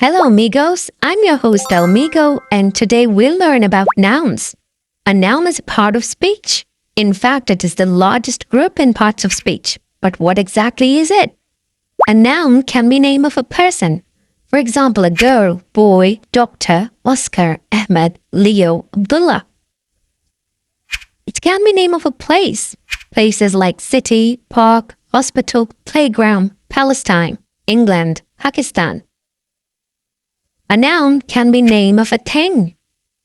Hello, amigos. I'm your host, Elmigo, and today we'll learn about nouns. A noun is a part of speech. In fact, it is the largest group in parts of speech. But what exactly is it? A noun can be name of a person. For example, a girl, boy, doctor, Oscar, Ahmed, Leo, Abdullah. It can be name of a place. Places like city, park, hospital, playground, Palestine, England, Pakistan. A noun can be name of a thing,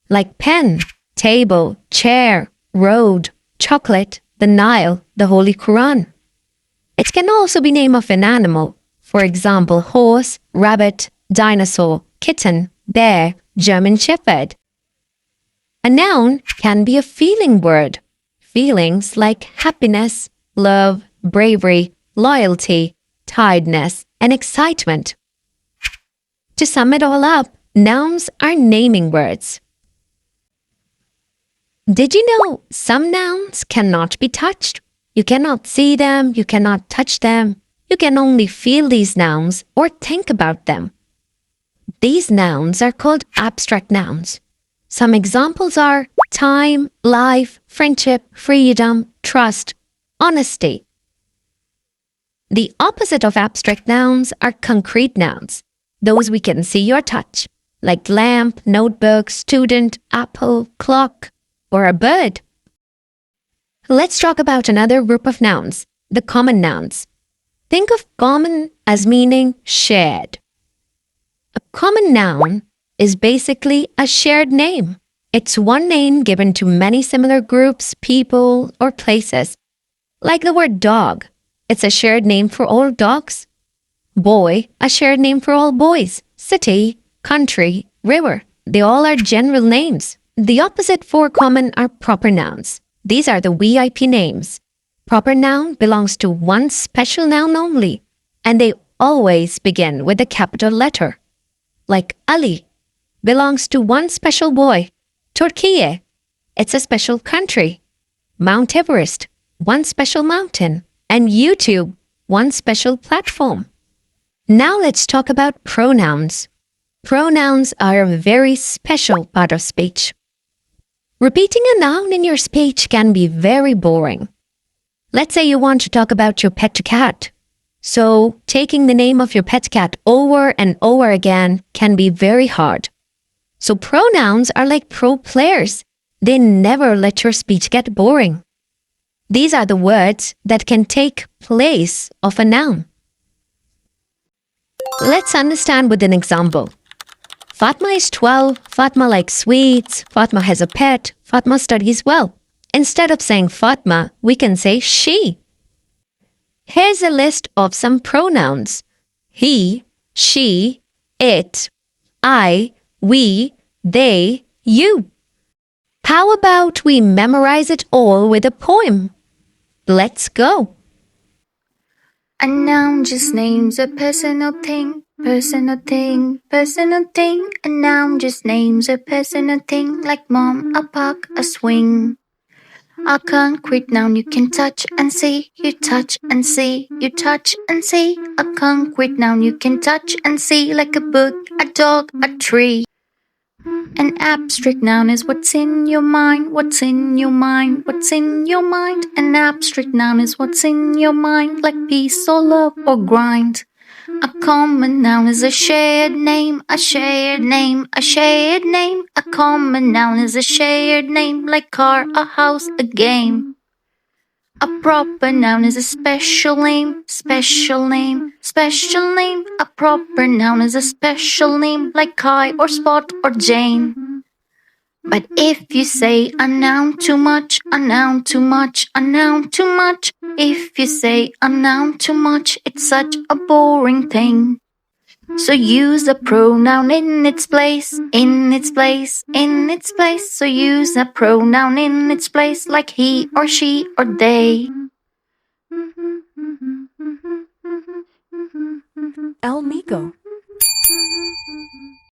like pen, table, chair, road, chocolate, the Nile, the Holy Quran. It can also be name of an animal, for example, horse, rabbit, dinosaur, kitten, bear, German shepherd. A noun can be a feeling word. Feelings like happiness, love, bravery, loyalty, tiredness, and excitement. To sum it all up, nouns are naming words. Did you know some nouns cannot be touched? You cannot see them, you cannot touch them. You can only feel these nouns or think about them. These nouns are called abstract nouns. Some examples are time, life, friendship, freedom, trust, honesty. The opposite of abstract nouns are concrete nouns. Those we can see or touch, like lamp, notebook, student, apple, clock, or a bird. Let's talk about another group of nouns, the common nouns. Think of common as meaning shared. A common noun is basically a shared name. It's one name given to many similar groups, people, or places. Like the word dog, it's a shared name for all dogs. Boy, a shared name for all boys. City, country, river, they all are general names. The opposite for common are proper nouns. These are the VIP names. Proper noun belongs to one special noun only, and they always begin with a capital letter. Like Ali, belongs to one special boy. Turkey, it's a special country. Mount Everest, one special mountain. And YouTube, one special platform. Now let's talk about pronouns. Pronouns are a very special part of speech. Repeating a noun in your speech can be very boring. Let's say you want to talk about your pet cat. So, taking the name of your pet cat over and over again can be very hard. So pronouns are like pro players. They never let your speech get boring. These are the words that can take place of a noun. Let's understand with an example. Fatma is 12, Fatma likes sweets, Fatma has a pet, Fatma studies well. Instead of saying Fatma, we can say she. Here's a list of some pronouns. He, she, it, I, we, they, you. How about we memorize it all with a poem? Let's go. A noun just names a person or thing, person or thing, person or thing. A noun just names a person or thing, like mom, a park, a swing. A concrete noun you can touch and see, you touch and see, you touch and see. A concrete noun you can touch and see, like a book, a dog, a tree. An abstract noun is what's in your mind, what's in your mind, what's in your mind. An abstract noun is what's in your mind, like peace or love or grind. A common noun is a shared name, a shared name, a shared name. A common noun is a shared name, like car, a house, a game. A proper noun is a special name, special name, special name. A proper noun is a special name, like Kai or Spot or Jane. But if you say a noun too much, a noun too much, a noun too much, if you say a noun too much, it's such a boring thing. So use a pronoun in its place, in its place, in its place. So use a pronoun in its place, like he or she or they. Elmigo.